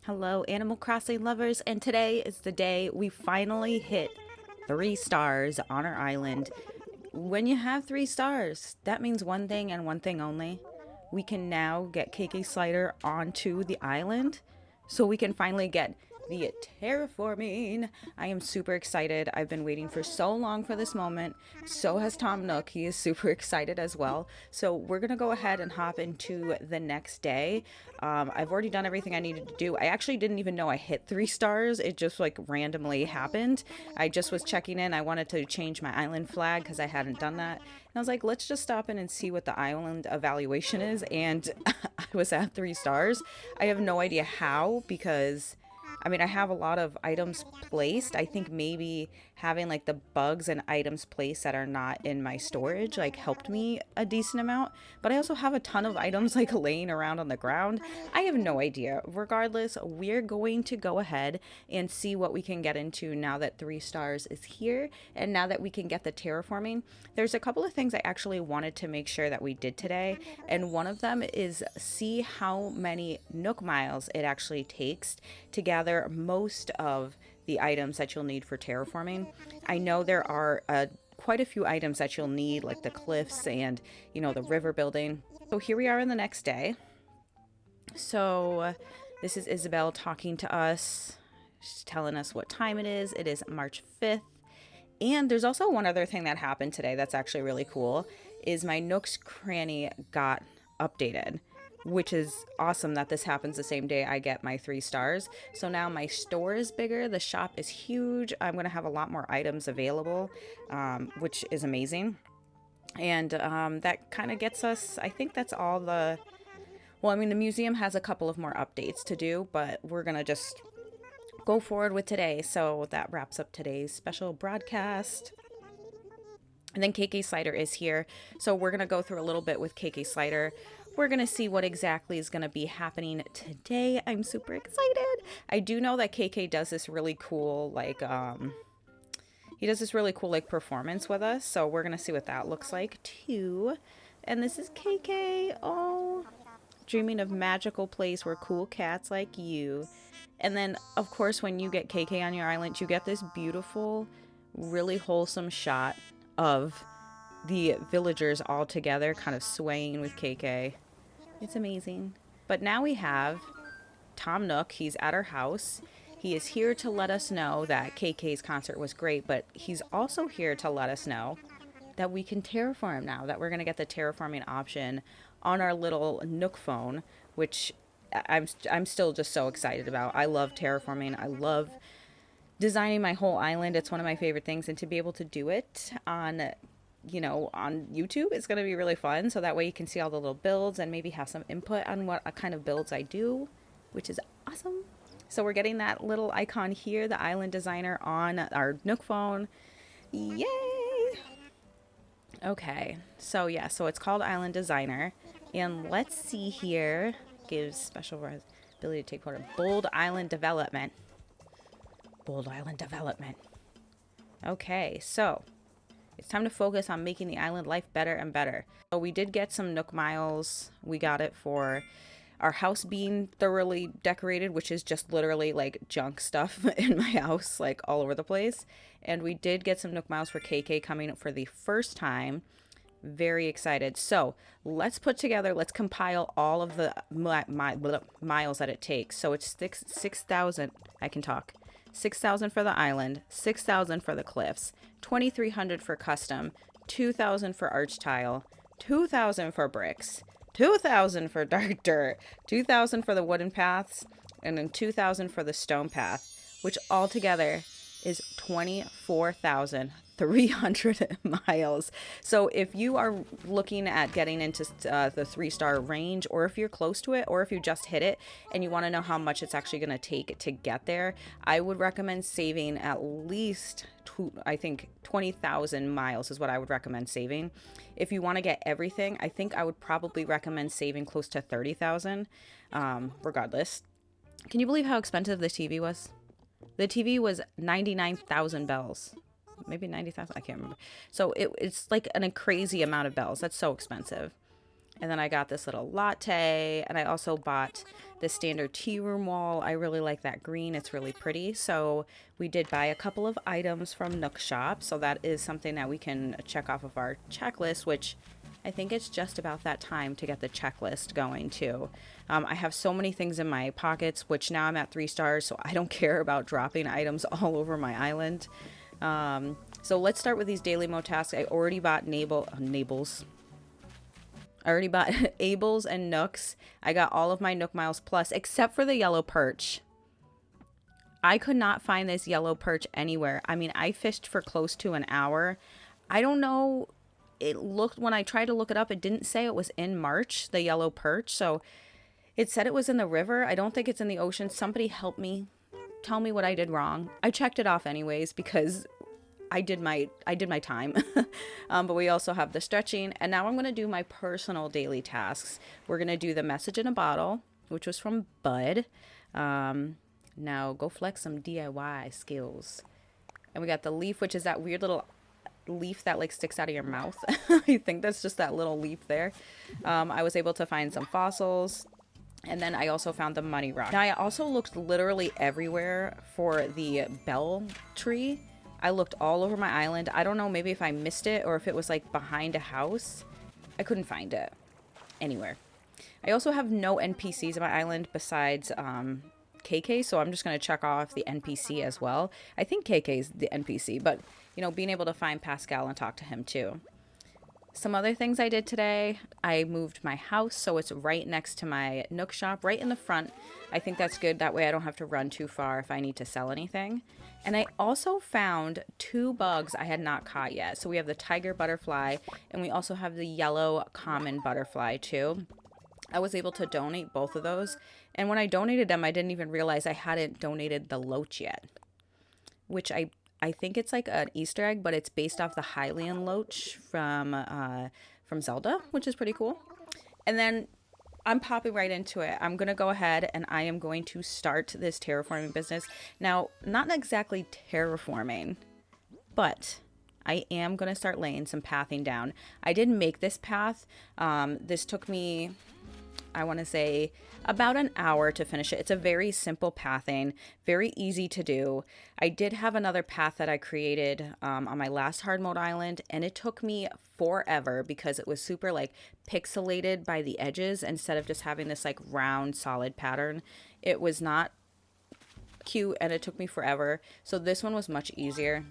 Hello, Animal Crossing lovers, and today is the day we finally hit 3 stars on our island. When you have 3 stars, that means one thing and one thing only. We can now get KK Slider onto the island, so we can finally get the terraforming. I am super excited. I've been waiting for so long for this moment. So has Tom Nook. He is super excited as well. So we're going to go ahead and hop into the next day. I've already done everything I needed to do. I actually didn't even know I hit 3 stars. It just like randomly happened. I just was checking in. I wanted to change my island flag because I hadn't done that. And I was like, let's just stop in and see what the island evaluation is. And I was at 3 stars. I have no idea how, because I mean, I have a lot of items placed. I think maybe having like the bugs and items placed that are not in my storage like helped me a decent amount. But I also have a ton of items like laying around on the ground. I have no idea. Regardless, we're going to go ahead and see what we can get into now that 3 stars is here and now that we can get the terraforming. There's a couple of things I actually wanted to make sure that we did today. And one of them is see how many Nook miles it actually takes to gather most of the items that you'll need for terraforming. I know there are quite a few items that you'll need, like the cliffs and, you know, the river building. So here we are in the next day. So this is Isabel talking to us. She's telling us what time it is. It is March 5th. And there's also one other thing that happened today that's actually really cool, is my Nook's Cranny got updated, which is awesome that this happens the same day I get my 3 stars. So now my store is bigger, the shop is huge, I'm going to have a lot more items available, which is amazing. And that kind of gets us, I think that's all the, well, I mean, the museum has a couple of more updates to do, but we're going to just go forward with today. So that wraps up today's special broadcast. And then KK Slider is here. So we're going to go through a little bit with KK Slider. We're going to see what exactly is going to be happening today. I'm super excited. I do know that KK does this really cool, like, he does this really cool, like, performance with us. So we're going to see what that looks like, too. And this is KK. Oh, dreaming of magical place where cool cats like you. And then, of course, when you get KK on your island, you get this beautiful, really wholesome shot of the villagers all together kind of swaying with KK. It's amazing. But now we have Tom Nook. He's at our house. He is here to let us know that KK's concert was great, but he's also here to let us know that we can terraform now, that we're going to get the terraforming option on our little Nook phone, which I'm still just so excited about. I love terraforming. I love designing my whole island. It's one of my favorite things, and to be able to do it on, you know, on YouTube, it's going to be really fun. So that way you can see all the little builds and maybe have some input on what kind of builds I do, which is awesome. So we're getting that little icon here, the island designer, on our Nook phone. Yay! Okay, so yeah, so it's called Island Designer. And let's see here. Gives special ability to take part in Bold Island Development. Bold Island Development. Okay, so it's time to focus on making the island life better and better. So we did get some Nook miles. We got it for our house being thoroughly decorated, which is just literally like junk stuff in my house, like all over the place. And we did get some Nook miles for KK coming for the first time. Very excited. So let's compile all of the miles that it takes. So it's 6,000. I can talk. 6,000 for the island, 6,000 for the cliffs, 2,300 for custom, 2,000 for arch tile, 2,000 for bricks, 2,000 for dark dirt, 2,000 for the wooden paths, and then 2,000 for the stone path, which altogether is 24,300 miles. So if you are looking at getting into the 3-star range, or if you're close to it, or if you just hit it and you want to know how much it's actually going to take to get there, I would recommend saving at least, I think 20,000 miles is what I would recommend saving. If you want to get everything, I think I would probably recommend saving close to 30,000. Regardless, can you believe how expensive this TV was? The TV was 99,000 bells. Maybe 90,000. I can't remember. So it's like a crazy amount of bells. That's so expensive. And then I got this little latte, and I also bought the standard tea room wall. I really like that green. It's really pretty. So we did buy a couple of items from Nook Shop. So that is something that we can check off of our checklist, which I think it's just about that time to get the checklist going too. I have so many things in my pockets, which now I'm at 3 stars, so I don't care about dropping items all over my island. So let's start with these daily mo tasks. I already bought Nables. I already bought Ables and Nooks. I got all of my Nook Miles Plus, except for the yellow perch. I could not find this yellow perch anywhere. I mean, I fished for close to an hour. I don't know. It looked, when I tried to look it up, it didn't say it was in March, the yellow perch. So it said it was in the river. I don't think it's in the ocean. Somebody help me. Tell me what I did wrong. I checked it off anyways because I did my time. But we also have the stretching, and now I'm going to do my personal daily tasks. We're going to do the message in a bottle, which was from Bud. Now go flex some DIY skills. And we got the leaf, which is that weird little leaf that like sticks out of your mouth. I think that's just that little leaf there. I was able to find some fossils. And then I also found the money rock. Now I also looked literally everywhere for the bell tree. I looked all over my island. I don't know, maybe if I missed it or if it was like behind a house. I couldn't find it anywhere. I also have no NPCs on my island besides KK, so I'm just going to check off the NPC as well. I think KK is the NPC, but you know, being able to find Pascal and talk to him too. Some other things I did today, I moved my house so it's right next to my Nook Shop, right in the front. I think that's good. That way I don't have to run too far if I need to sell anything. And I also found 2 bugs I had not caught yet. So we have the tiger butterfly, and we also have the yellow common butterfly too. I was able to donate both of those. And when I donated them, I didn't even realize I hadn't donated the loach yet, which I think it's like an Easter egg, but it's based off the Hylian loach from Zelda, which is pretty cool. And then I'm popping right into it. I'm going to go ahead and I am going to start this terraforming business. Now, not exactly terraforming, but I am going to start laying some pathing down. I did make this path. This took me, I want to say, about an hour to finish it. It's a very simple pathing, very easy to do. I did have another path that I created on my last hard mode island, and it took me forever because it was super like pixelated by the edges instead of just having this like round solid pattern. It was not cute and it took me forever. So this one was much easier.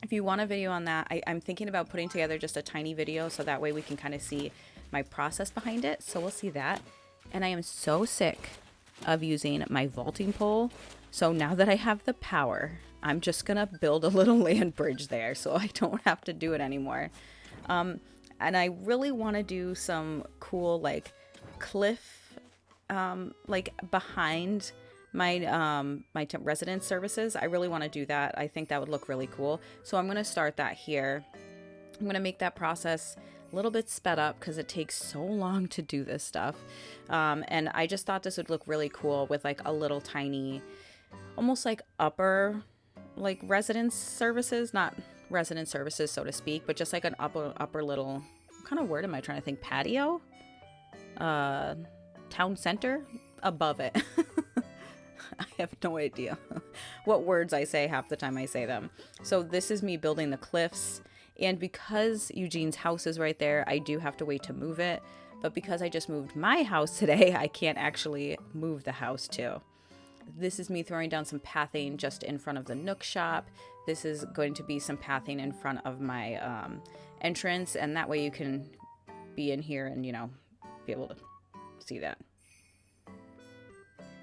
If you want a video on that, I'm thinking about putting together just a tiny video so that way we can kind of see my process behind it. So we'll see that. And I am so sick of using my vaulting pole. So now that I have the power, I'm just going to build a little land bridge there so I don't have to do it anymore. And I really want to do some cool like cliff like behind my residence services. I really want to do that. I think that would look really cool. So I'm going to start that here. I'm going to make that process a little bit sped up because it takes so long to do this stuff. And I just thought this would look really cool with like a little tiny, almost like upper like residence services, not residence services, so to speak, but just like an upper little, what kind of word am I trying to think? Patio? Town center above it. I have no idea what words I say half the time I say them. So this is me building the cliffs. And because Eugene's house is right there, I do have to wait to move it. But because I just moved my house today, I can't actually move the house too. This is me throwing down some pathing just in front of the Nook Shop. This is going to be some pathing in front of my entrance. And that way you can be in here and, you know, be able to see that.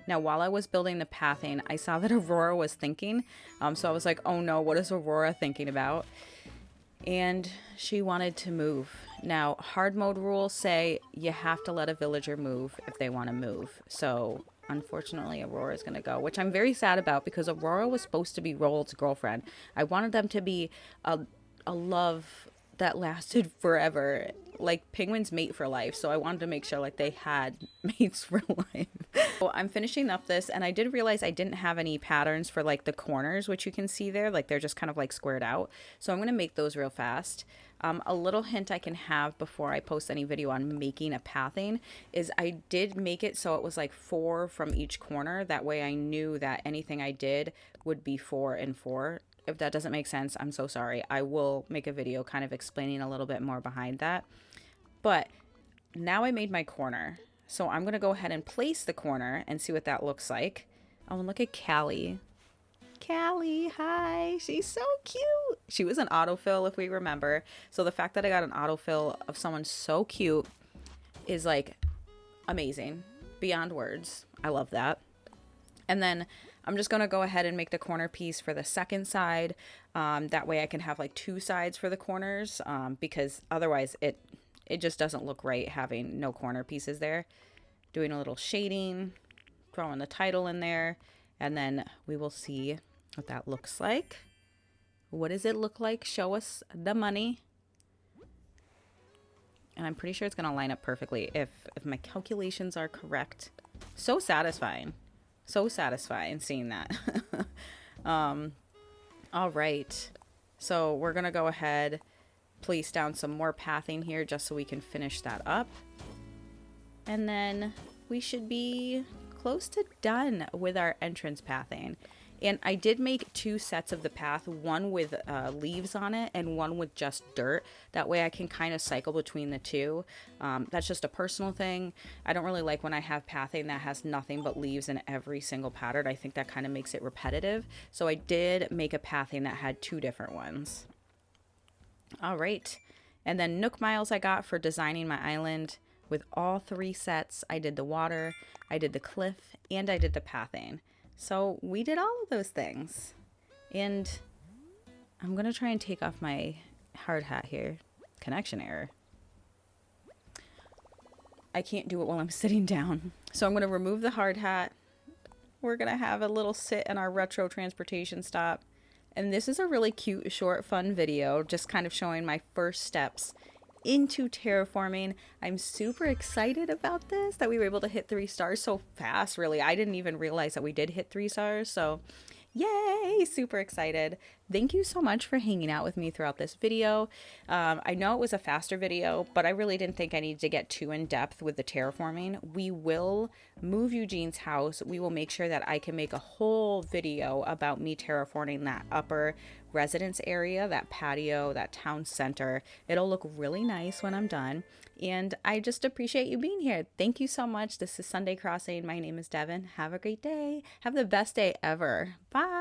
Now, while I was building the pathing, I saw that Aurora was thinking. So I was like, oh no, what is Aurora thinking about? And she wanted to move. Now, hard mode rules say you have to let a villager move if they want to move. So, unfortunately, Aurora is going to go, which I'm very sad about because Aurora was supposed to be Roald's girlfriend. I wanted them to be a love that lasted forever. Like, penguins mate for life, so I wanted to make sure like they had mates for life. So I'm finishing up this, and I did realize I didn't have any patterns for like the corners, which you can see there, like they're just kind of like squared out. So I'm gonna make those real fast. A little hint I can have before I post any video on making a pathing is I did make it so it was like 4 from each corner. That way I knew that anything I did would be 4 and 4. If that doesn't make sense, I'm so sorry. I will make a video kind of explaining a little bit more behind that. But now I made my corner. So I'm going to go ahead and place the corner and see what that looks like. Oh, and look at Callie. Callie, hi. She's so cute. She was an autofill, if we remember. So the fact that I got an autofill of someone so cute is like amazing. Beyond words. I love that. And then I'm just going to go ahead and make the corner piece for the second side. That way I can have like 2 sides for the corners, because otherwise it just doesn't look right having no corner pieces there. Doing a little shading, throwing the title in there, and then we will see what that looks like. What does it look like? Show us the money. And I'm pretty sure it's going to line up perfectly if my calculations are correct. So satisfying. So satisfying seeing that. All right. So we're going to go ahead, place down some more pathing here just so we can finish that up. And then we should be close to done with our entrance pathing. And I did make 2 sets of the path, one with leaves on it and one with just dirt. That way I can kind of cycle between the 2. That's just a personal thing. I don't really like when I have pathing that has nothing but leaves in every single pattern. I think that kind of makes it repetitive. So I did make a pathing that had 2 different ones. All right. And then Nook Miles I got for designing my island with all 3 sets. I did the water, I did the cliff, and I did the pathing. So we did all of those things. And I'm going to try and take off my hard hat here. Connection error. I can't do it while I'm sitting down. So I'm going to remove the hard hat. We're going to have a little sit in our retro transportation stop. And this is a really cute, short, fun video, just kind of showing my first steps into terraforming. I'm super excited about this, that we were able to hit 3 stars so fast, really. I didn't even realize that we did hit 3 stars, so yay, super excited. Thank you so much for hanging out with me throughout this video. I know it was a faster video, but I really didn't think I needed to get too in depth with the terraforming. We will move Eugene's house. We will make sure that I can make a whole video about me terraforming that upper residence area, that patio, that town center. It'll look really nice when I'm done. And I just appreciate you being here. Thank you so much. This is Sunday Crossing. My name is Devin. Have a great day. Have the best day ever. Bye.